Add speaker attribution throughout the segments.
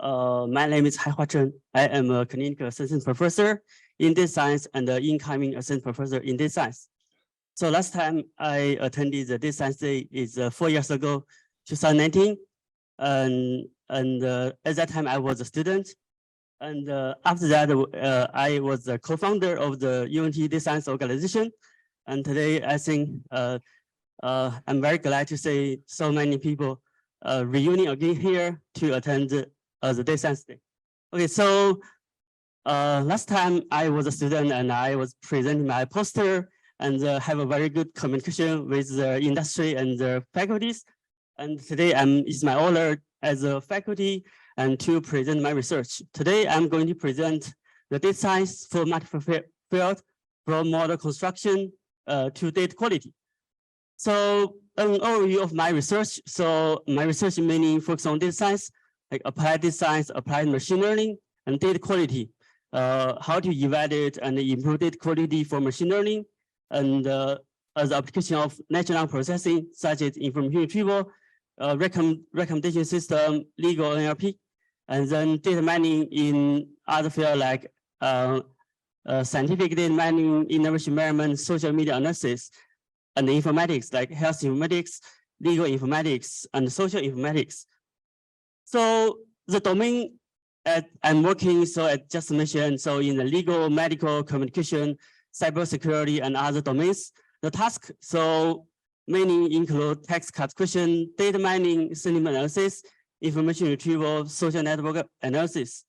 Speaker 1: My name is Haihua Chen. I am a clinical assistant professor in data science and the incoming assistant professor in data science. So last time I attended the data science day is 4 years ago, 2019. And at that time I was a student. And after that, I was the co-founder of the UNT Data Science organization. And today I think I'm very glad to see so many people reuniting again here to attend the Data Science Day. Okay, so last time I was a student and I was presenting my poster and have a very good communication with the industry and the faculties. And today it's my honor as a faculty and to present my research. Today I'm going to present the data science for multiple field from model construction to data quality. So an overview of my research. So my research mainly focuses on data science, like applied data science, applied machine learning, and data quality. How to evaluate and improve data quality for machine learning, and as application of natural language processing, such as information retrieval, recommendation system, legal NLP, and then data mining in other fields like scientific data mining, innovation management, social media analysis, and informatics like health informatics, legal informatics, and social informatics. So the domain I'm working, so I just mentioned, so in the legal, medical, communication, cybersecurity, and other domains, the task so mainly include text classification, data mining, sentiment analysis, information retrieval, social network analysis.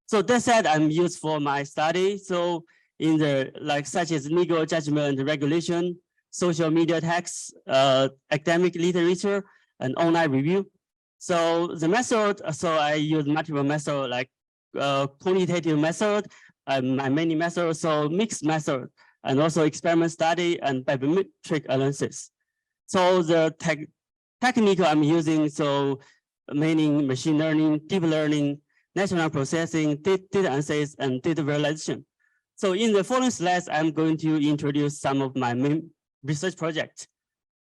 Speaker 1: So that said, I'm used for my study. So in the such as legal judgment, regulation, social media text, academic literature, and online review. So the method, so I use multiple methods like quantitative method, my many methods, so mixed method, and also experiment study and bibliometric analysis. So the technique I'm using, so meaning machine learning, deep learning, natural language processing, data analysis, and data visualization. So in the following slides, I'm going to introduce some of my main research projects.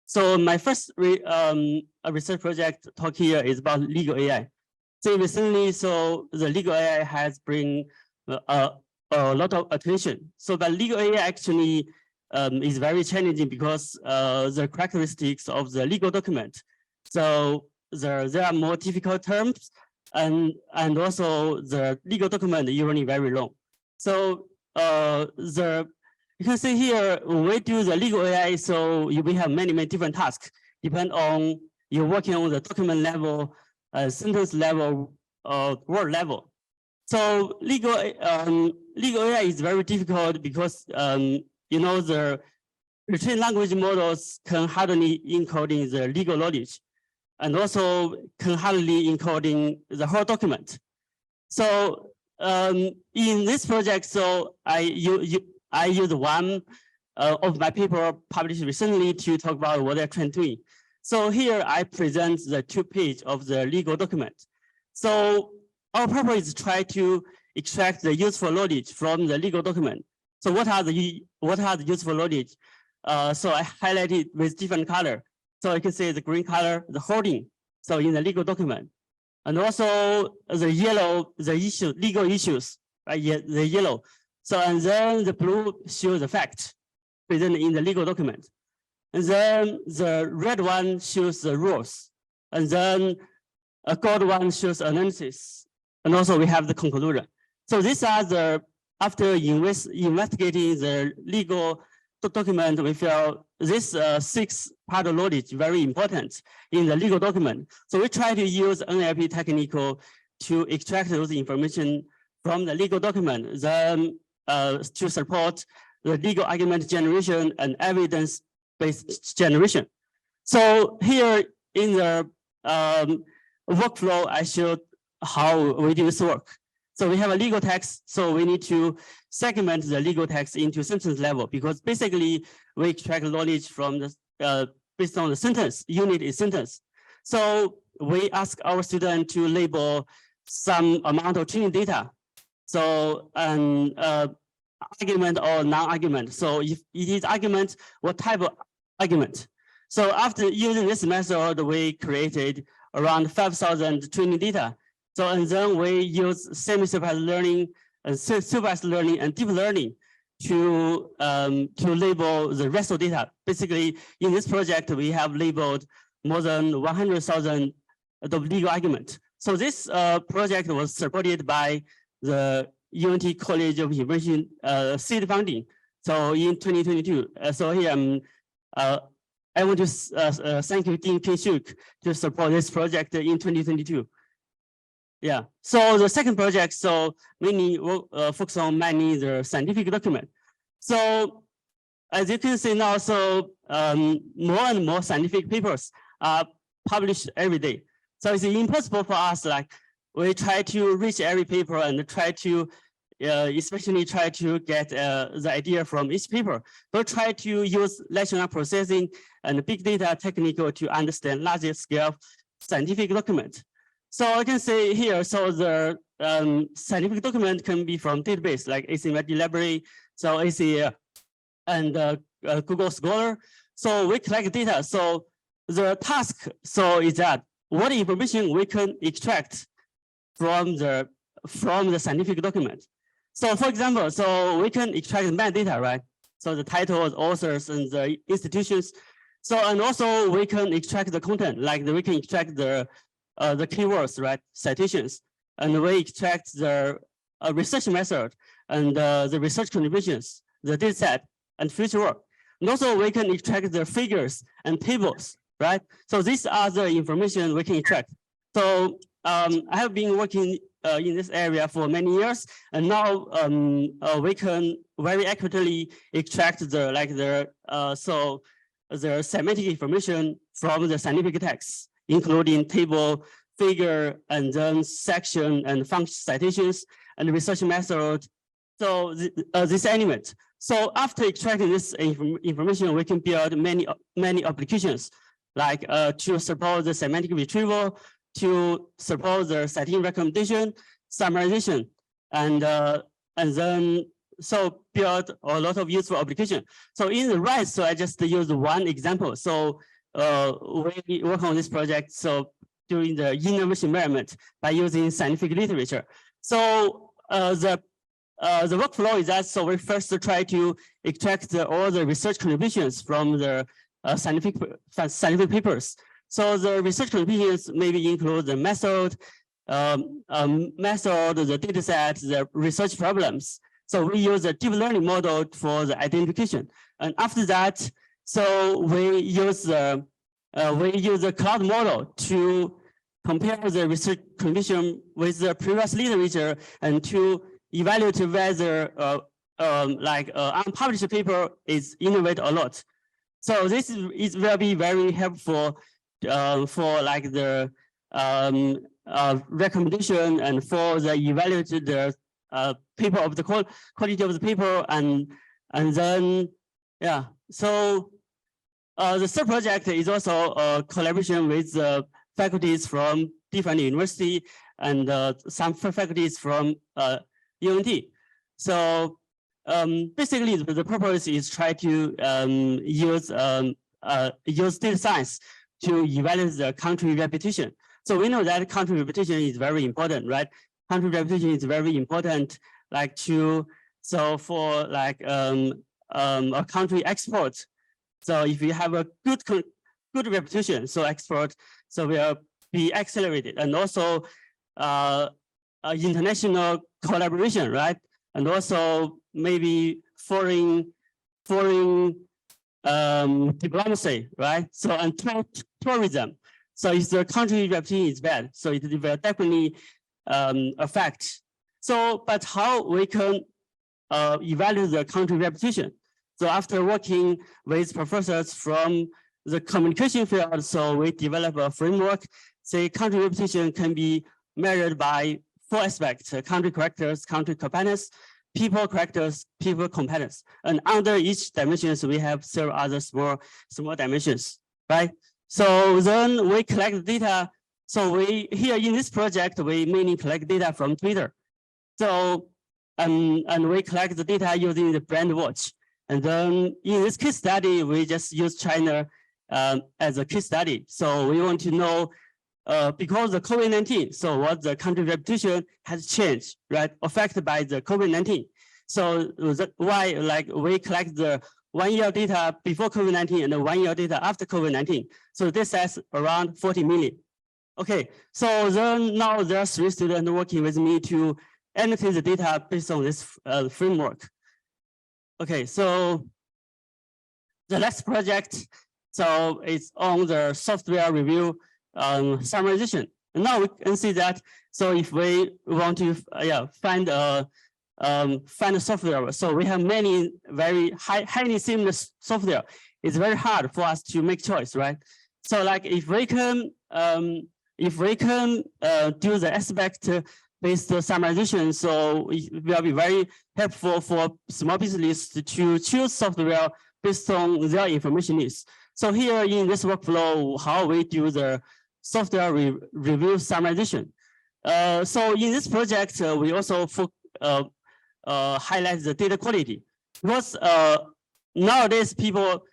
Speaker 1: So my first research project talk here is about legal AI. So recently, so the legal AI has bring a lot of attention. So but legal AI actually is very challenging because the characteristics of the legal document. So there are more difficult terms, and also the legal document is usually very long. So you can see here, when we do the legal AI, so we have many different tasks, depend on you're working on the document level, sentence level, word level. So legal AI is very difficult because you know the retrieval language models can hardly encoding the legal knowledge, and also can hardly encoding the whole document. So in this project, so I use one of my paper published recently to talk about what they're trying to do. So here I present the 2 pages of the legal document. So our purpose is to try to extract the useful knowledge from the legal document. So what are the useful knowledge? So I highlighted with different color. So you can see the green color, the holding. So in the legal document, and also the yellow, the legal issues, right? The yellow. So and then the blue shows the fact presented in the legal document. And then the red one shows the rules. And then a gold one shows analysis. And also we have the conclusion. So these are the, after investigating the legal document, we feel this 6 part of knowledge very important in the legal document. So we try to use NLP technique to extract those information from the legal document, then to support the legal argument generation and evidence-based generation. So here in the workflow, I showed how we do this work. So we have a legal text, so we need to segment the legal text into sentence level, because basically we extract knowledge from the based on the sentence, unit is sentence. So we ask our student to label some amount of training data. So argument or non-argument. So if it is argument, what type of argument? So after using this method, we created around 5,000 training data. So and then we use semi-supervised learning and supervised learning and deep learning to label the rest of data. Basically, in this project, we have labeled more than 100,000 legal argument. So this project was supported by the UNT College of Innovation seed funding. So in 2022, so here I want to thank you, Dean Pin-Shuk, to support this project in 2022. Yeah. So the second project, so mainly focus on mining the scientific document. So as you can see now, so more and more scientific papers are published every day. So it's impossible for us, like we try to reach every paper and try to, especially try to get the idea from each paper. But try to use large language processing and big data technique to understand larger scale scientific document. So I can say here, so the scientific document can be from database like ACMD library, so AC and Google Scholar. So we collect data. So the task, so is that what information we can extract from the scientific document. So for example, so we can extract metadata, right? So the titles, authors, and the institutions. So and also we can extract the content, like we can extract the keywords, right? Citations, and we extract the research method and the research contributions, the data set, and future work. And also we can extract the figures and tables, right? So these are the information we can extract. So I have been working in this area for many years, and now we can very accurately extract the semantic information from the scientific text, including table, figure, and then section and function citations and research method. So this element. So after extracting this information, we can build many applications, like to support the semantic retrieval, to support the citing recommendation, summarization, and then so build a lot of useful application. So in the right, so I just use one example. So we work on this project. So during the innovation environment by using scientific literature. So the workflow is that, so we first try to extract all the research contributions from the scientific papers. So the research contributions maybe include the method, the data set, the research problems. So we use a deep learning model for the identification. And after that, so we use the cloud model to compare the research condition with the previous literature and to evaluate whether unpublished paper is innovate a lot. So this will be very helpful for like the recommendation and for the evaluate the paper of the quality of the paper, and then yeah. So the third project is also a collaboration with the faculties from different university and some faculties from UNT. So basically the purpose is try to use data science to evaluate the country reputation. So we know that country reputation is very important, right? Country reputation is very important, like for like a country export. So if you have a good reputation, so export, so will be accelerated, and also international collaboration, right? And also maybe foreign diplomacy, right? So and tourism. So if the country reputation is bad, so it will definitely affect. So, but how we can evaluate the country reputation? So after working with professors from the communication field, so we develop a framework. Say country reputation can be measured by 4 aspects: country characters, country competence, people characters, people competence. And under each dimensions, we have several other small dimensions, right? So then we collect data. So we here in this project, we mainly collect data from Twitter. So and we collect the data using the brand watch. And then in this case study, we just use China as a case study. So we want to know because the COVID-19, so what the country reputation has changed, right? Affected by the COVID-19. So that's why like we collect the 1 year data before COVID-19 and the 1 year data after COVID-19. So this has around 40 million. Okay, so then now there are 3 students working with me to annotate the data based on this framework. Okay, so the next project, so it's on the software review summarization. And now we can see that. So if we want to find a software, so we have many very highly similar software. It's very hard for us to make choice, right? So like if we can do the aspect-based summarization, so it will be very helpful for small business to choose software based on their information needs. So here in this workflow, how we do the software review summarization. So in this project, we also highlight the data quality, because nowadays people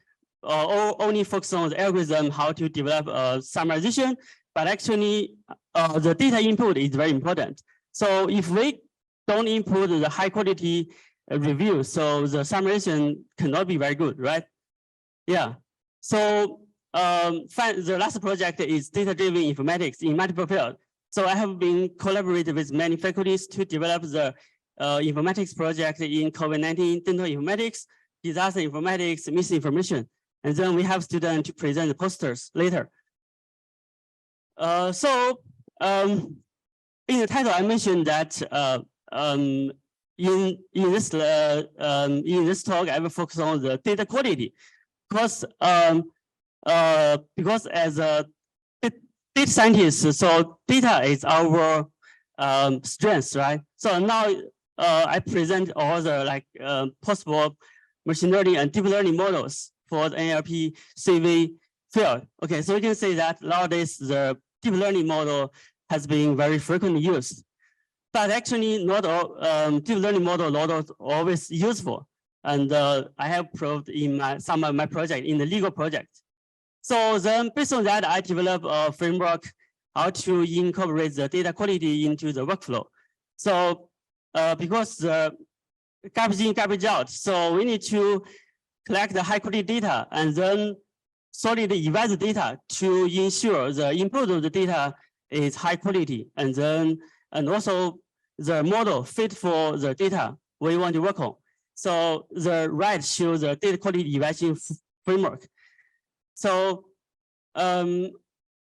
Speaker 1: only focus on the algorithm, how to develop summarization, but actually the data input is very important. So if we don't input the high quality review, so the summarization cannot be very good, right? Yeah. So the last project is data-driven informatics in multiple fields. So I have been collaborating with many faculties to develop the informatics project in COVID-19, dental informatics, disaster informatics, misinformation. And then we have students to present the posters later. In the title, I mentioned that in this talk, I will focus on the data quality, because as a data scientist, so data is our strength, right? So now I present all the possible machine learning and deep learning models for the NLP CV field. Okay, so you can say that nowadays the deep learning model has been very frequently used, but actually not all deep learning model not always useful. And I have proved in some of my project in the legal project. So then based on that, I developed a framework how to incorporate the data quality into the workflow. So because the garbage in, garbage out, so we need to collect the high quality data and then solidly evaluate the data to ensure the input of the data is high quality, and also the model fit for the data we want to work on. So the right shows the data quality evaluation framework. So in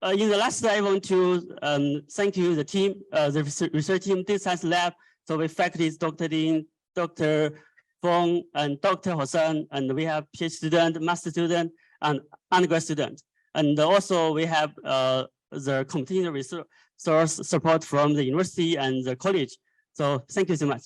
Speaker 1: the last slide, I want to thank you, the team, the research team, data science lab. So with faculties, Dr. Ding, Dr. Fong, and Dr. Hossan, and we have PhD student, master student, and undergrad student. And also we have the continuing resource support from the university and the college. So thank you so much.